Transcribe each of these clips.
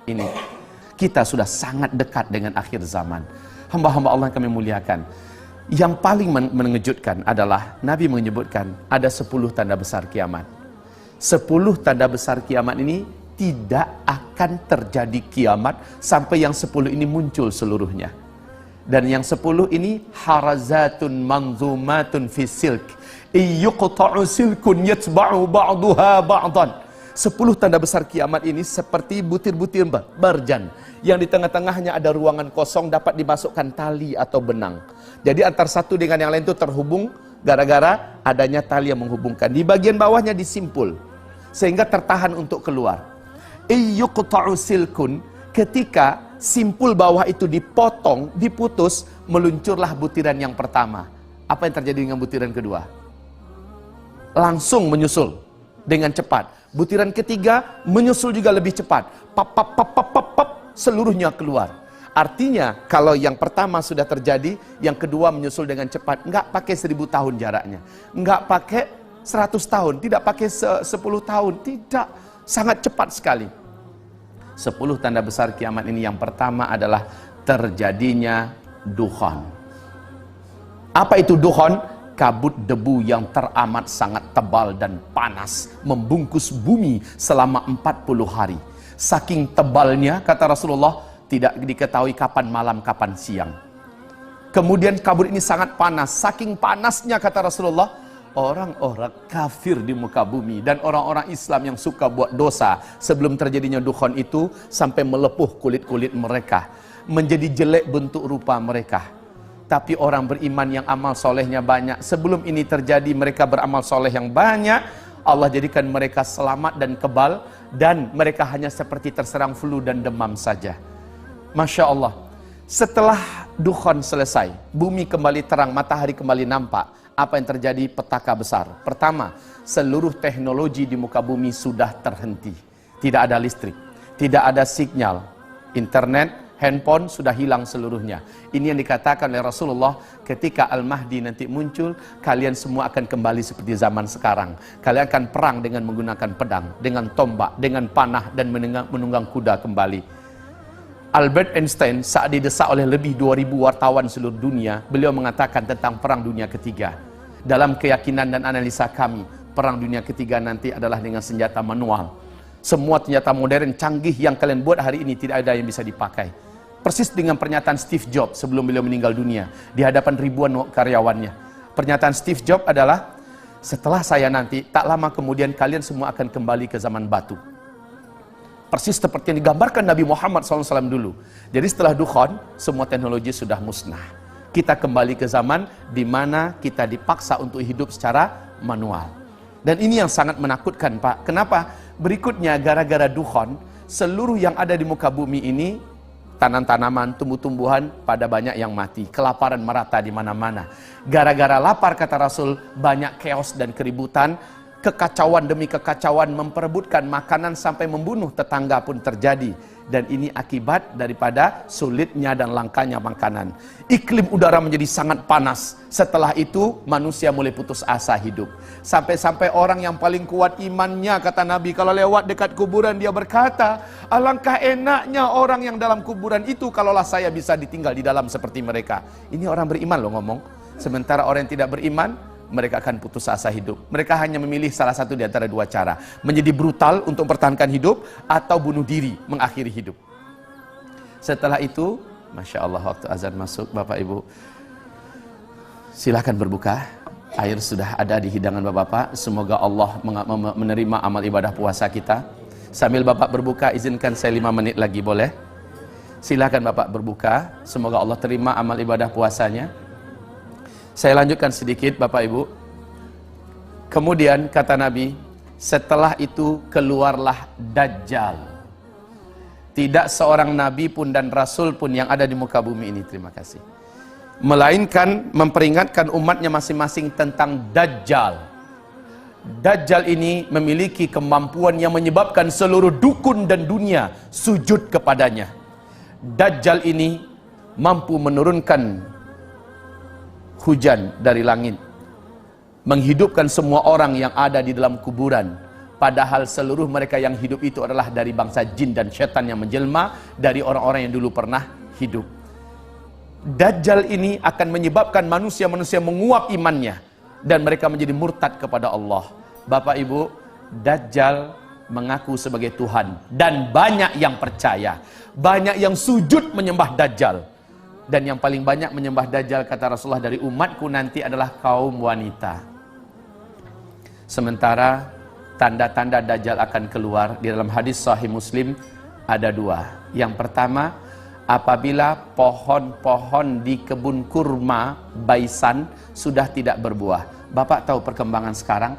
Ini kita sudah sangat dekat dengan akhir zaman. Hamba-hamba Allah yang kami muliakan, yang paling mengejutkan adalah Nabi menyebutkan ada 10 tanda besar kiamat. 10 tanda besar kiamat ini tidak akan terjadi kiamat sampai yang 10 ini muncul seluruhnya. Dan yang 10 ini harazatun manzumatun fi silk iyuqta'u silkun yatba'u ba'duha ba'dan. 10 tanda besar kiamat ini seperti butir-butir barjan yang di tengah-tengahnya ada ruangan kosong, dapat dimasukkan tali atau benang. Jadi antar satu dengan yang lain itu terhubung gara-gara adanya tali yang menghubungkan. Di bagian bawahnya disimpul sehingga tertahan untuk keluar. Iyuqta'u silkun, ketika simpul bawah itu dipotong, diputus, meluncurlah butiran yang pertama. Apa yang terjadi dengan butiran kedua? Langsung menyusul dengan cepat. Butiran ketiga menyusul juga lebih cepat. Pap, pap, pap, pap, pap, pap, seluruhnya keluar. Artinya kalau yang pertama sudah terjadi, yang kedua menyusul dengan cepat. Enggak pakai 1000 tahun jaraknya, enggak pakai 100 tahun, tidak pakai 10 tahun, tidak, sangat cepat sekali. 10 tanda besar kiamat ini yang pertama adalah terjadinya dukhan. Apa itu dukhan? Kabut debu yang teramat sangat tebal dan panas membungkus bumi selama 40 hari. Saking tebalnya, kata Rasulullah, tidak diketahui kapan malam, kapan siang. Kemudian kabut ini sangat panas. Saking panasnya, kata Rasulullah, orang-orang kafir di muka bumi dan orang-orang Islam yang suka buat dosa sebelum terjadinya dukhan itu sampai melepuh kulit-kulit mereka, menjadi jelek bentuk rupa mereka. Tapi orang beriman yang amal solehnya banyak, sebelum ini terjadi mereka beramal soleh yang banyak, Allah jadikan mereka selamat dan kebal, dan mereka hanya seperti terserang flu dan demam saja. Masya Allah. Setelah dukhan selesai, bumi kembali terang, matahari kembali nampak. Apa yang terjadi? Petaka besar. Pertama, seluruh teknologi di muka bumi sudah terhenti. Tidak ada listrik, tidak ada sinyal, internet, handphone sudah hilang seluruhnya. Ini yang dikatakan oleh Rasulullah, ketika Al-Mahdi nanti muncul, kalian semua akan kembali seperti zaman sekarang. Kalian akan perang dengan menggunakan pedang, dengan tombak, dengan panah, dan menunggang kuda kembali. Albert Einstein saat didesak oleh lebih 2000 wartawan seluruh dunia, beliau mengatakan tentang perang dunia ketiga. Dalam keyakinan dan analisa kami, perang dunia ketiga nanti adalah dengan senjata manual. Semua senjata modern canggih yang kalian buat hari ini tidak ada yang bisa dipakai. Persis dengan pernyataan Steve Jobs sebelum beliau meninggal dunia di hadapan ribuan karyawannya. Pernyataan Steve Jobs adalah, setelah saya nanti, tak lama kemudian kalian semua akan kembali ke zaman batu. Persis seperti yang digambarkan Nabi Muhammad SAW dulu. Jadi setelah dukhan, semua teknologi sudah musnah. Kita kembali ke zaman di mana kita dipaksa untuk hidup secara manual. Dan ini yang sangat menakutkan, Pak. Kenapa? Berikutnya, gara-gara dukhan, seluruh yang ada di muka bumi ini, tanam-tanaman, tumbuh-tumbuhan, pada banyak yang mati. Kelaparan merata di mana-mana. Gara-gara lapar, kata Rasul, banyak chaos dan keributan. Kekacauan demi kekacauan, memperebutkan makanan sampai membunuh tetangga pun terjadi. Dan ini akibat daripada sulitnya dan langkanya makanan. Iklim udara menjadi sangat panas. Setelah itu manusia mulai putus asa hidup. Sampai-sampai orang yang paling kuat imannya, kata Nabi, kalau lewat dekat kuburan dia berkata, alangkah enaknya orang yang dalam kuburan itu kalaulah saya bisa ditinggal di dalam seperti mereka. Ini orang beriman loh ngomong. Sementara orang yang tidak beriman, mereka akan putus asa hidup. Mereka hanya memilih salah satu di antara dua cara. Menjadi brutal untuk mempertahankan hidup, atau bunuh diri, mengakhiri hidup. Setelah itu, Masya Allah, waktu azan masuk, Bapak Ibu, silakan berbuka. Air sudah ada di hidangan Bapak-Bapak. Semoga Allah menerima amal ibadah puasa kita. Sambil Bapak berbuka, izinkan saya 5 menit lagi, boleh? Silakan Bapak berbuka. Semoga Allah terima amal ibadah puasanya. Saya lanjutkan sedikit, Bapak Ibu. Kemudian kata Nabi, setelah itu keluarlah Dajjal. Tidak seorang Nabi pun dan Rasul pun yang ada di muka bumi ini, terima kasih, melainkan memperingatkan umatnya masing-masing tentang Dajjal. Dajjal ini memiliki kemampuan yang menyebabkan seluruh dukun dan dunia sujud kepadanya. Dajjal ini mampu menurunkan hujan dari langit, menghidupkan semua orang yang ada di dalam kuburan. Padahal seluruh mereka yang hidup itu adalah dari bangsa jin dan setan yang menjelma dari orang-orang yang dulu pernah hidup. Dajjal ini akan menyebabkan manusia-manusia menguap imannya dan mereka menjadi murtad kepada Allah. Bapak Ibu, Dajjal mengaku sebagai Tuhan dan banyak yang percaya, banyak yang sujud menyembah Dajjal. Dan yang paling banyak menyembah Dajjal, kata Rasulullah, dari umatku nanti adalah kaum wanita. Sementara tanda-tanda Dajjal akan keluar di dalam hadis Sahih Muslim ada dua. Yang pertama, apabila pohon-pohon di kebun kurma Baisan sudah tidak berbuah. Bapak tahu perkembangan sekarang?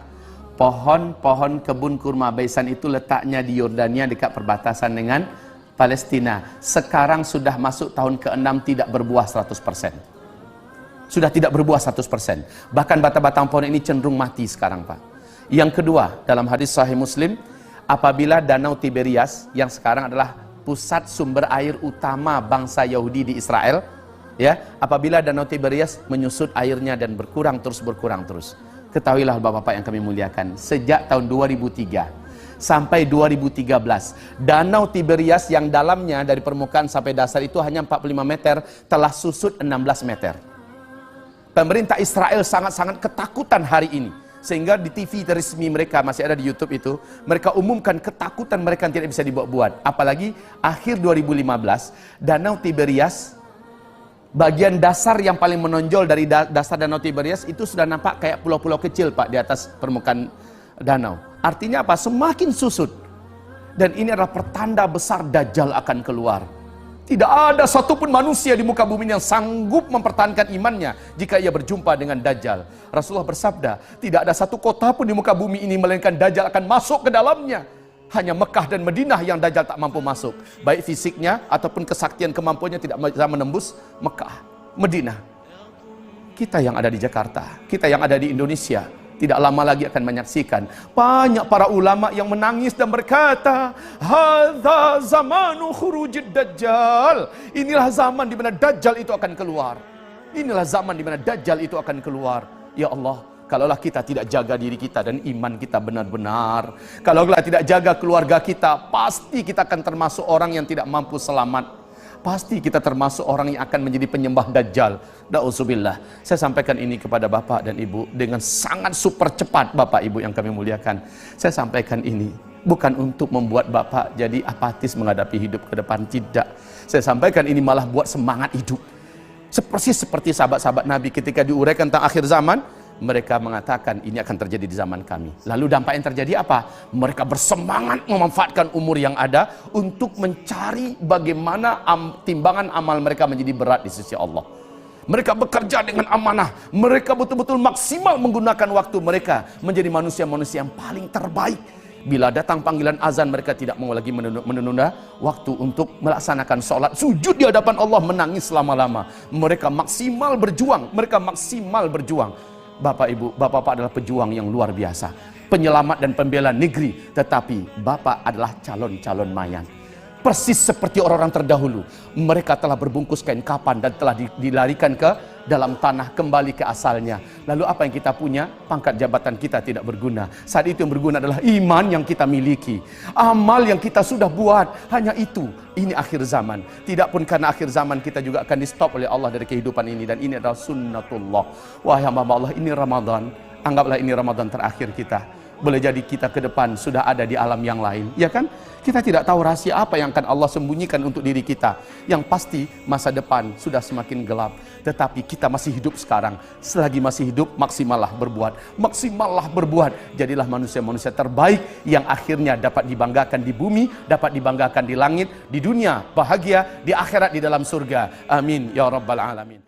Pohon-pohon kebun kurma Baisan itu letaknya di Yordania dekat perbatasan dengan Palestina. Sekarang sudah masuk tahun ke-6 tidak berbuah 100%. Sudah tidak berbuah 100%. Bahkan batang-batang pohon ini cenderung mati sekarang, Pak. Yang kedua, dalam hadis Sahih Muslim, apabila Danau Tiberias yang sekarang adalah pusat sumber air utama bangsa Yahudi di Israel, ya, apabila Danau Tiberias menyusut airnya dan berkurang terus. Ketahuilah Bapak-bapak yang kami muliakan, sejak tahun 2003 sampai 2013, Danau Tiberias yang dalamnya dari permukaan sampai dasar itu hanya 45 meter, telah susut 16 meter. Pemerintah Israel sangat-sangat ketakutan hari ini. Sehingga di TV resmi mereka, masih ada di YouTube itu, mereka umumkan ketakutan mereka tidak bisa dibuat-buat. Apalagi akhir 2015, Danau Tiberias, bagian dasar yang paling menonjol dari dasar Danau Tiberias itu sudah nampak kayak pulau-pulau kecil, Pak, di atas permukaan danau. Artinya apa? Semakin susut. Dan ini adalah pertanda besar Dajjal akan keluar. Tidak ada satupun manusia di muka bumi yang sanggup mempertahankan imannya jika ia berjumpa dengan Dajjal. Rasulullah bersabda, tidak ada satu kota pun di muka bumi ini melainkan Dajjal akan masuk ke dalamnya. Hanya Mekah dan Madinah yang Dajjal tak mampu masuk. Baik fisiknya ataupun kesaktian kemampuannya tidak bisa menembus Mekah, Madinah. Kita yang ada di Jakarta, kita yang ada di Indonesia, tidak lama lagi akan menyaksikan banyak para ulama yang menangis dan berkata, hadza zamanu khurujid Dajjal. Inilah zaman di mana Dajjal itu akan keluar. Inilah zaman di mana Dajjal itu akan keluar. Ya Allah, kalaulah kita tidak jaga diri kita dan iman kita benar-benar, kalaulah tidak jaga keluarga kita, pasti kita akan termasuk orang yang tidak mampu selamat. Pasti kita termasuk orang yang akan menjadi penyembah Dajjal. Na'udzubillah. Saya sampaikan ini kepada Bapak dan Ibu dengan sangat super cepat, Bapak Ibu yang kami muliakan. Saya sampaikan ini bukan untuk membuat Bapak jadi apatis menghadapi hidup ke depan, tidak. Saya sampaikan ini malah buat semangat hidup. Seperti sahabat-sahabat Nabi ketika diuraikan tentang akhir zaman, mereka mengatakan ini akan terjadi di zaman kami. Lalu dampak yang terjadi apa? Mereka bersemangat memanfaatkan umur yang ada untuk mencari bagaimana timbangan amal mereka menjadi berat di sisi Allah. Mereka bekerja dengan amanah. Mereka betul-betul maksimal menggunakan waktu mereka menjadi manusia-manusia yang paling terbaik. Bila datang panggilan azan, mereka tidak mau lagi menunda waktu untuk melaksanakan sholat. Sujud di hadapan Allah, menangis lama-lama. Mereka maksimal berjuang. Bapak Ibu, Bapak-bapak adalah pejuang yang luar biasa, penyelamat dan pembela negeri, tetapi Bapak adalah calon-calon mayat. Persis seperti orang-orang terdahulu, mereka telah berbungkus kain kapan dan telah dilarikan ke dalam tanah, kembali ke asalnya. Lalu apa yang kita punya? Pangkat jabatan kita tidak berguna. Saat itu yang berguna adalah iman yang kita miliki, amal yang kita sudah buat. Hanya itu. Ini akhir zaman. Tidak pun karena akhir zaman kita juga akan di stop oleh Allah dari kehidupan ini. Dan ini adalah sunnatullah. Wahai hamba Allah, ini Ramadan. Anggaplah ini Ramadan terakhir kita. Boleh jadi kita ke depan sudah ada di alam yang lain, ya kan? Kita tidak tahu rahasia apa yang akan Allah sembunyikan untuk diri kita. Yang pasti masa depan sudah semakin gelap. Tetapi kita masih hidup sekarang. Selagi masih hidup, maksimallah berbuat. Jadilah manusia-manusia terbaik yang akhirnya dapat dibanggakan di bumi, dapat dibanggakan di langit, di dunia bahagia, di akhirat di dalam surga. Amin ya rabbal alamin.